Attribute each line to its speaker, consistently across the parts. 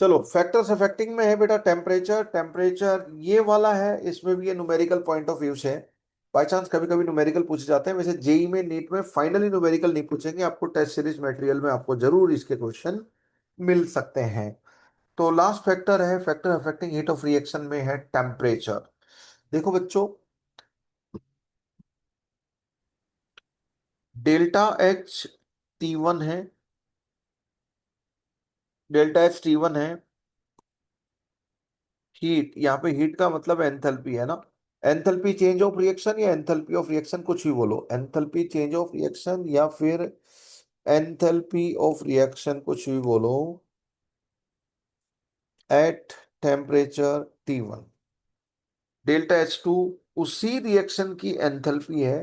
Speaker 1: चलो, factors affecting में है बेटा टेम्परेचर। टेम्परेचर ये वाला है, इसमें भी ये न्यूमेरिकल पॉइंट ऑफ व्यू से है। बाई चांस कभी कभी न्यूमेरिकल पूछे जाते हैं, वैसे जेई में नीट में फाइनली न्यूमेरिकल नहीं पूछेंगे आपको, टेस्ट सीरीज मटेरियल में आपको जरूर इसके क्वेश्चन मिल सकते हैं। तो लास्ट फैक्टर है, factor affecting heat of reaction में है टेम्परेचर। देखो बच्चों, डेल्टा एच टी वन है, डेल्टा एच टी वन है। हीट, यहाँ पे हीट का मतलब एंथैल्पी है ना। एंथैल्पी चेंज ऑफ रिएक्शन या एंथैल्पी ऑफ रिएक्शन, कुछ भी बोलो, एंथैल्पी चेंज ऑफ रिएक्शन या फिर एंथैल्पी ऑफ रिएक्शन, कुछ भी बोलो, at temperature T one. Delta H two उसी रिएक्शन की एंथैल्पी है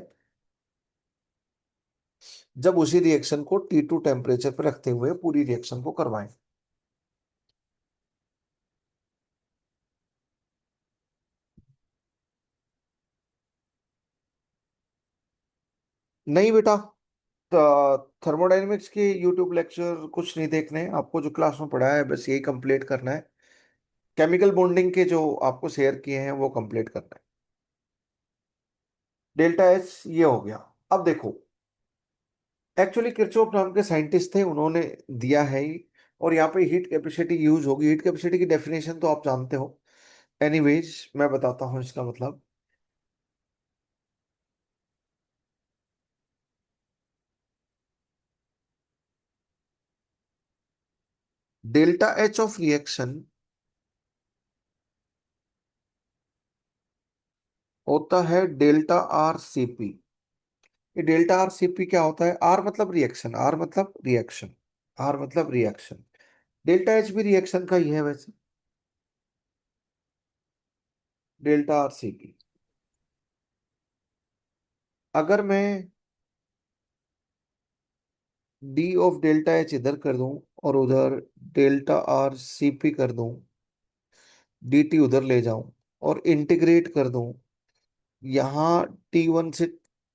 Speaker 1: जब उसी रिएक्शन को टी टू टेम्परेचर पर रखते हुए पूरी रिएक्शन को करवाएं। नहीं बेटा, थर्मोडायनेमिक्स के यूट्यूब लेक्चर कुछ नहीं देखने, आपको जो क्लास में पढ़ाया है बस यही कंप्लीट करना है। केमिकल बॉन्डिंग के जो आपको शेयर किए हैं वो कंप्लीट करना है। डेल्टा एच ये हो गया। अब देखो, एक्चुअली किरचॉफ नाम के साइंटिस्ट थे, उन्होंने दिया है ही। और यहाँ पे हीट कैपेसिटी यूज होगी, हीट कैपेसिटी की डेफिनेशन तो आप जानते हो। एनीवेज मैं बताता हूँ इसका मतलब। डेल्टा एच ऑफ रिएक्शन होता है डेल्टा आर सी पी। ये डेल्टा आर सी पी क्या होता है? आर मतलब रिएक्शन, आर मतलब रिएक्शन, आर मतलब रिएक्शन। डेल्टा एच भी रिएक्शन का ही है वैसे, डेल्टा आर सी पी। अगर मैं डी ऑफ डेल्टा एच इधर कर दूं और उधर डेल्टा आर सी पी कर दूं, डी टी उधर ले जाऊं और इंटीग्रेट कर दूं, यहाँ टी वन से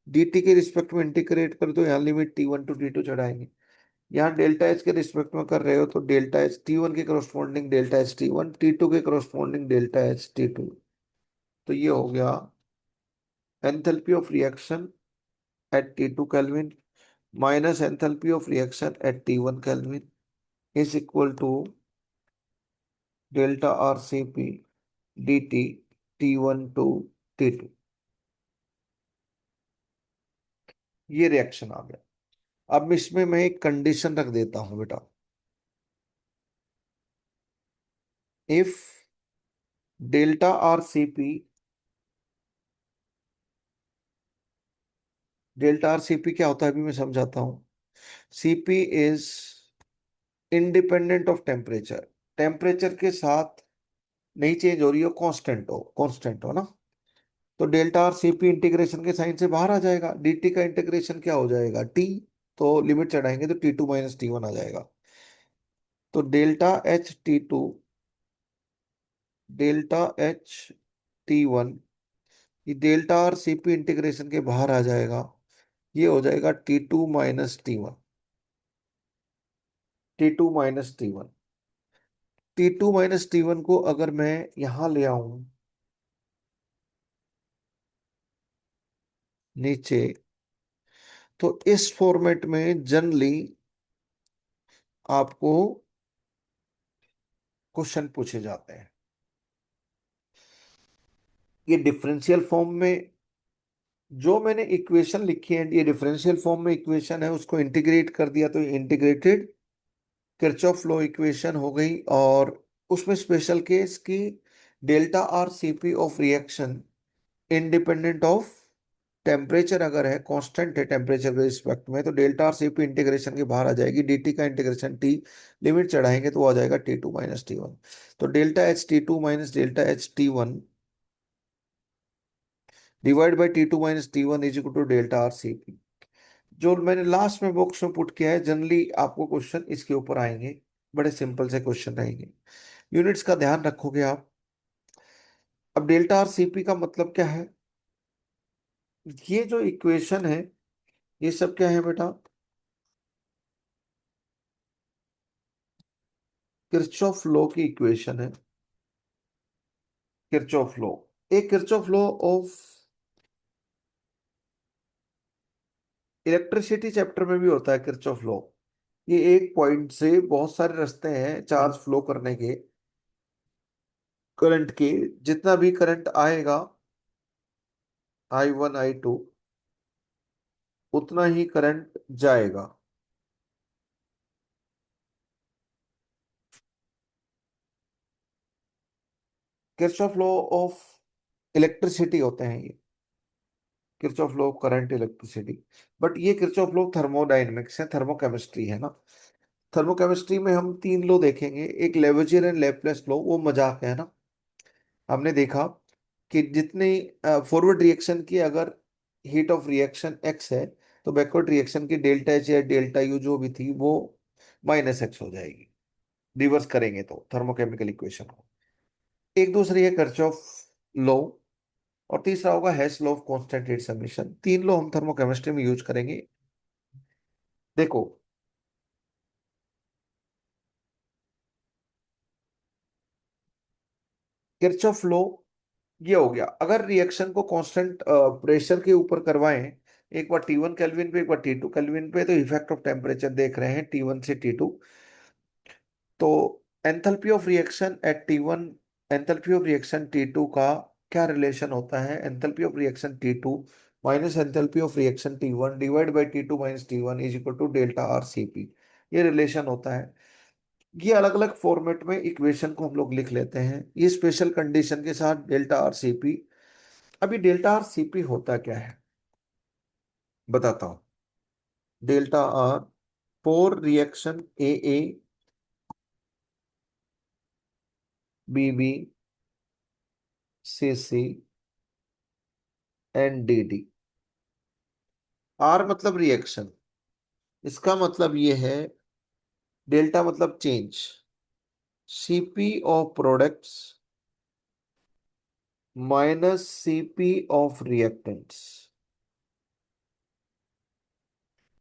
Speaker 1: डी टी के रिस्पेक्ट में इंटीग्रेट कर दो, यहाँ limit T one to T two चढ़ाएंगे। यहाँ डेल्टा एच के रिस्पेक्ट में कर रहे हो तो डेल्टा एच टी वन के corresponding delta H T one, T two के corresponding delta H T two. तो ये हो गया enthalpy of reaction at T two kelvin minus enthalpy of reaction at T one kelvin is equal to delta R C P d T T one to T two. ये reaction आ गया। अब इसमें मैं एक कंडीशन रख देता हूं बेटा। If delta R C P, delta R C P क्या होता है अभी मैं समझाता हूं। CP is independent of temperature, temperature के साथ नहीं चेंज हो रही हो, कांस्टेंट हो ना। तो delta R C P integration के साइन से बाहर आ जाएगा, डीटी का इंटीग्रेशन क्या हो जाएगा टी, तो लिमिट चढ़ाएंगे तो T two minus T one आ जाएगा। तो delta H T two, delta H T one, ये delta R C P integration के बाहर आ जाएगा, ये हो जाएगा T two minus T one, T two minus T one. T two minus T one को अगर मैं यहां ले आऊं नीचे, तो इस फॉर्मेट में जनरली आपको क्वेश्चन पूछे जाते हैं। ये डिफरेंशियल फॉर्म में जो मैंने इक्वेशन लिखी है, ये डिफरेंशियल फॉर्म में इक्वेशन है, उसको इंटीग्रेट कर दिया तो इंटीग्रेटेड किरचॉफ लॉ इक्वेशन हो गई। और उसमें स्पेशल केस की delta R C P of reaction independent of temperature अगर है, कांस्टेंट है टेम्परेचर के रिस्पेक्ट में, तो delta R C P integration के बाहर आ जाएगी, डीटी का इंटीग्रेशन टी, लिमिट चढ़ाएंगे तो आ जाएगा T two minus T one. तो delta H T two minus delta H T one divide by T two minus T one is equal to delta R C P. जो मैंने last में box में put किया है, generally आपको question इसके ऊपर आएंगे, बड़े सिंपल से क्वेश्चन रहेंगे, यूनिट्स का ध्यान रखोगे आप। अब डेल्टा आर सी पी का मतलब क्या है? ये जो इक्वेशन है, ये सब क्या है बेटा? किरचॉफ लॉ की इक्वेशन है। किरचॉफ लॉ, एक Kirchhoff law of electricity chapter में भी होता है किरचॉफ लॉ। ये एक पॉइंट से बहुत सारे रास्ते हैं चार्ज फ्लो करने के, करंट के। जितना भी करंट आएगा, I1 I2, उतना ही करंट जाएगा। किरचॉफ लॉ ऑफ इलेक्ट्रिसिटी होते हैं ये, Kirchhoff law of current electricity. But ये किरचॉफ लॉ थर्मोडायनेमिक्स है, थर्मोकेमिस्ट्री है ना। थर्मोकेमिस्ट्री में हम तीन लॉ देखेंगे। एक लेवर्जियर एंड लेप्लेस लॉ, वो मजाक है ना। हमने देखा कि जितनी फॉरवर्ड रिएक्शन की अगर हीट ऑफ रिएक्शन एक्स है, तो बैकवर्ड रिएक्शन की डेल्टा एच या डेल्टा यू जो भी थी वो -x हो जाएगी, रिवर्स करेंगे तो थर्मोकेमिकल इक्वेशन को। एक दूसरी है किरचॉफ लॉ, और तीसरा होगा Hess law of constant heat submission. तीन लॉ हम थर्मोकेमिस्ट्री में यूज करेंगे। देखो, किरचॉफ लॉ ये हो गया, अगर रिएक्शन को कांस्टेंट प्रेशर के ऊपर करवाएं, एक बार T1 केल्विन पे एक बार T2 केल्विन पे, तो इफेक्ट ऑफ टेम्परेचर देख रहे हैं T1 से T2। तो enthalpy of reaction at T1, enthalpy of reaction T2 का क्या रिलेशन होता है? Enthalpy of reaction T2 minus enthalpy of reaction T1 divide by T2 minus T1 is equal to delta R C P. ये relation होता है। ये अलग अलग फॉर्मेट में इक्वेशन को हम लोग लिख लेते हैं, ये स्पेशल कंडीशन के साथ डेल्टा आर सी पी। अभी डेल्टा आर सी पी होता क्या है बताता हूं। Delta R for reaction A A, B B, C C and D D. R मतलब रिएक्शन, इसका मतलब ये है, डेल्टा मतलब change, CP of products minus CP of reactants,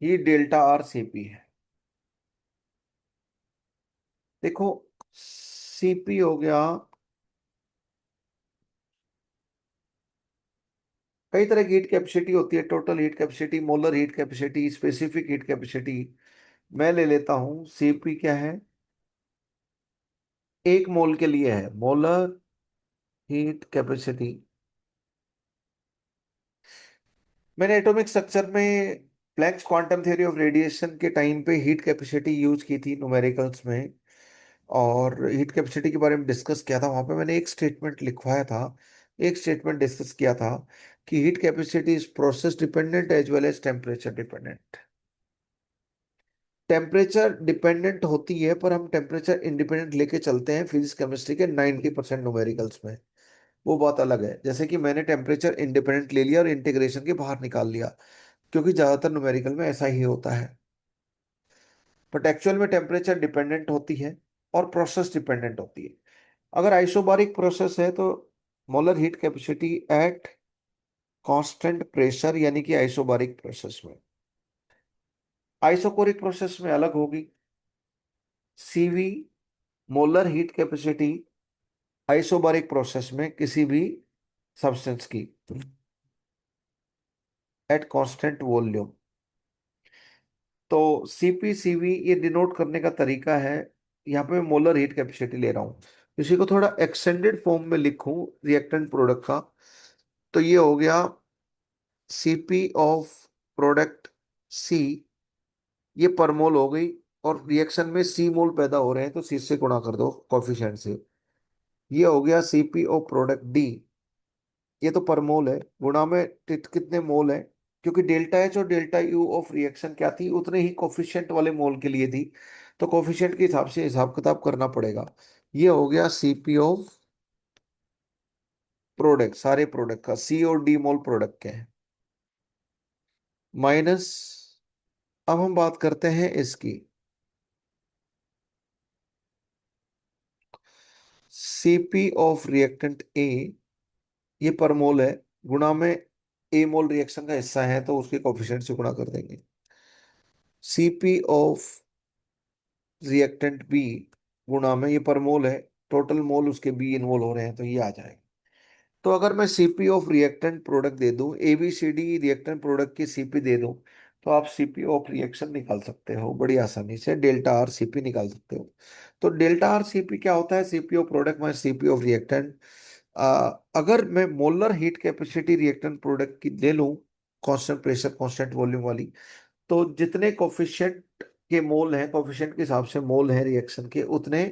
Speaker 1: ये डेल्टा आर सीपी है। देखो, सीपी हो गया, कई तरह की हीट कैपेसिटी होती है, total heat capacity, molar heat capacity, specific heat capacity. मैं ले लेता हूं सीपी क्या है, एक मोल के लिए है, मोलर हीट कैपेसिटी। मैंने एटॉमिक स्ट्रक्चर में Planck's quantum theory of radiation के टाइम पे हीट कैपेसिटी यूज की थी न्यूमेरिकल्स में, और हीट कैपेसिटी के बारे में डिस्कस किया था। वहां पे मैंने एक स्टेटमेंट लिखवाया था, एक स्टेटमेंट डिस्कस किया था कि heat capacity is process dependent as well as temperature dependent. Temperature dependent होती है, पर हम टेम्परेचर इंडिपेंडेंट लेके चलते हैं फिजिक्स केमिस्ट्री के 90% न्यूमेरिकल्स में। वो बात अलग है, जैसे कि मैंने टेम्परेचर इंडिपेंडेंट ले लिया और इंटीग्रेशन के बाहर निकाल लिया, क्योंकि ज्यादातर न्यूमेरिकल में ऐसा ही होता है। बट एक्चुअल में टेम्परेचर डिपेंडेंट होती है और प्रोसेस डिपेंडेंट होती है। अगर आइसोबारिक प्रोसेस है तो molar heat capacity at constant pressure, यानी कि आइसोबारिक प्रोसेस में। आइसोकोरिक प्रोसेस में अलग होगी, CV, molar heat capacity isobaric process में किसी भी सब्सटेंस की एट कांस्टेंट वॉल्यूम। तो सीपी ये डिनोट करने का तरीका है। यहाँ पे मैं मोलर हीट कैपेसिटी ले रहा हूँ। इसी को थोड़ा एक्सटेंडेड फॉर्म में लिखूं रिएक्टेंट प्रोडक्ट का, तो ये हो गया सीपी ऑफ प्रोडक्ट सी, ये पर मोल हो गई। और रिएक्शन में सी मोल पैदा हो रहे हैं तो सी से गुणा कर दो कॉफिशिएंट से। ये हो गया सीपी ऑफ प्रोडक्ट डी, ये तो पर मोल है, गुणा में कितने मोल है, क्योंकि डेल्टा एच और डेल्टा यू ऑफ रिएक्शन क्या थी, उतने ही कोफिशिएंट वाले मोल के लिए थी। तो कोफिशिएंट के हिसाब से हिसाब किताब करना पड़ेगा। ये हो गया सीपी ऑफ प्रोडक्ट, सारे प्रोडक्ट का, सी और डी मोल प्रोडक्ट के हैं, माइनस। अब हम बात करते हैं इसकी, सीपी ऑफ रिएक्टेंट ए, ये पर मोल है, गुणा में ए मोल रिएक्शन का हिस्सा है तो उसके कोफिशिएंट से गुणा कर देंगे। सीपी ऑफ रिएक्टेंट बी, गुणा में, ये पर मोल है, टोटल मोल उसके बी इन्वॉल्व हो रहे हैं तो ये आ जाएगा। तो अगर मैं सीपी ऑफ रिएक्टेंट प्रोडक्ट दे दूं, A B C D reactant product की सीपी दे दूं, तो आप सीपी ऑफ रिएक्शन निकाल सकते हो बड़ी आसानी से, डेल्टा आर सीपी निकाल सकते हो। तो डेल्टा आर सीपी क्या होता है? CP of product minus CP of reactant. अगर मैं molar heat capacity reactant product की ले लूं, कांस्टेंट प्रेशर कांस्टेंट वॉल्यूम वाली, तो जितने कोफिशिएंट के मोल हैं, कोफिशिएंट के हिसाब से मोल हैं रिएक्शन के, उतने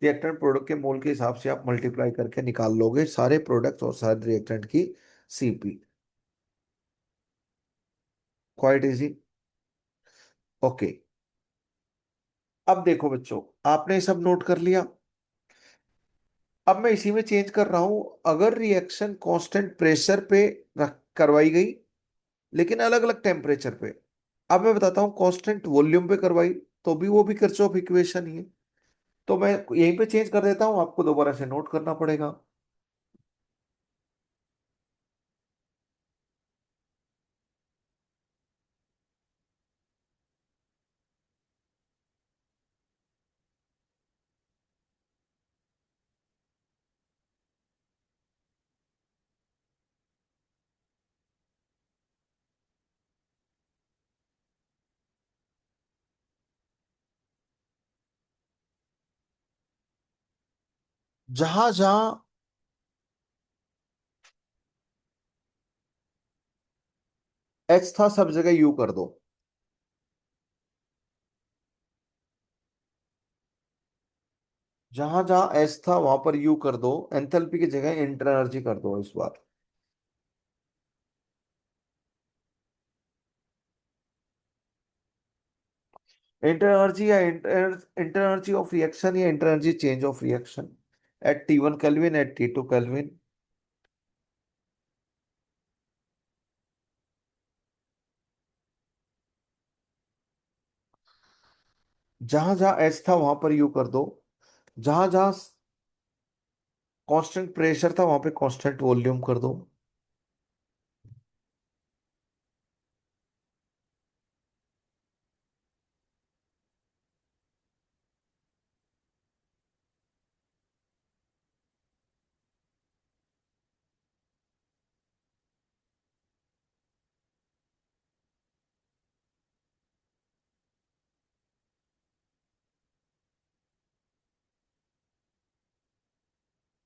Speaker 1: रिएक्टेंट प्रोडक्ट के मोल के हिसाब से आप मल्टीप्लाई करके निकाल लोगे सारे प्रोडक्ट और सारे रिएक्टेंट की सीपी। Quite easy. ओके। अब देखो बच्चों, आपने ये सब नोट कर लिया। अब मैं इसी में चेंज कर रहा हूं। अगर रिएक्शन कांस्टेंट प्रेशर पे रख करवाई गई, लेकिन अलग अलग टेम्परेचर पे, अब मैं बताता हूँ कांस्टेंट वॉल्यूम पे करवाई, तो भी वो भी किरचॉफ इक्वेशन ही है। तो मैं यहीं पे चेंज कर देता हूँ, आपको दोबारा से नोट करना पड़ेगा। जहां जहां एच था सब जगह यू कर दो। जहां जहां एच था वहां पर यू कर दो, एंथैल्पी की जगह इंटर एनर्जी कर दो इस बार। इंटर एनर्जी या इंटर एनर्जी ऑफ रिएक्शन या inter energy change of reaction at T1 kelvin, at T2 kelvin. जहां जहां एच था वहां पर यू कर दो। जहां जहां कांस्टेंट प्रेशर था वहां पे कांस्टेंट वॉल्यूम कर दो।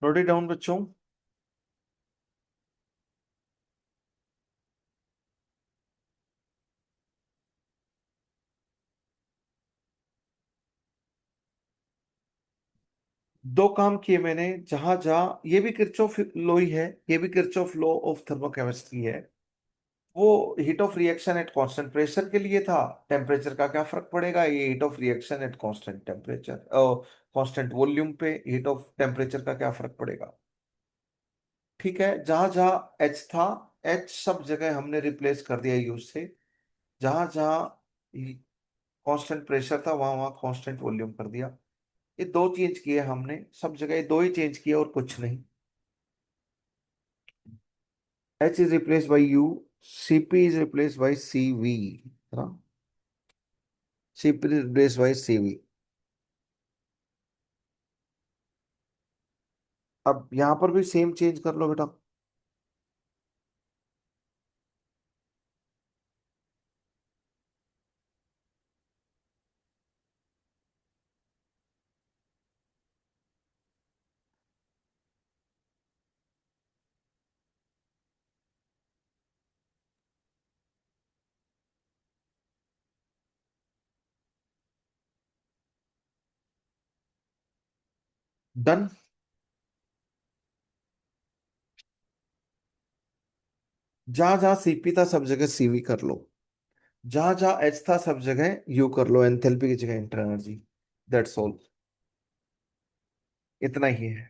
Speaker 1: नोट इट डाउन बच्चों। दो काम किए मैंने। जहां जहां ये भी किरचॉफ लॉ ही है, ये भी किरचॉफ लॉ ऑफ थर्मोकेमिस्ट्री है। वो heat of reaction at constant pressure के लिए था, टेम्परेचर का क्या फर्क पड़ेगा, ये heat of reaction at constant temperature, constant volume पे हीट ऑफ टेम्परेचर का क्या फर्क पड़ेगा। ठीक है, जहां जहां एच था, एच सब जगह हमने रिप्लेस कर दिया यू से। जहां जहां कांस्टेंट प्रेशर था वहां वहां कांस्टेंट वॉल्यूम कर दिया। ये दो चेंज किए हमने सब जगह, ये दो ही चेंज किए और कुछ नहीं। H is replaced by U, CP is replaced by CV, है ना? CP is replaced by CV। अब यहां पर भी सेम चेंज कर लो बेटा। डन। जहां जहां सीपी था सब जगह सीवी कर लो। जहां जहां एच था सब जगह यू कर लो, एंथैल्पी की जगह इंटर एनर्जी। That's all. इतना ही है।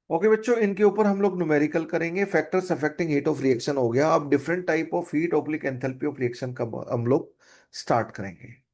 Speaker 1: ओके बच्चों, इनके ऊपर हम लोग न्यूमेरिकल करेंगे। Factors affecting heat of reaction हो गया। अब different type of heat oblique enthalpy of reaction का हम लोग स्टार्ट करेंगे।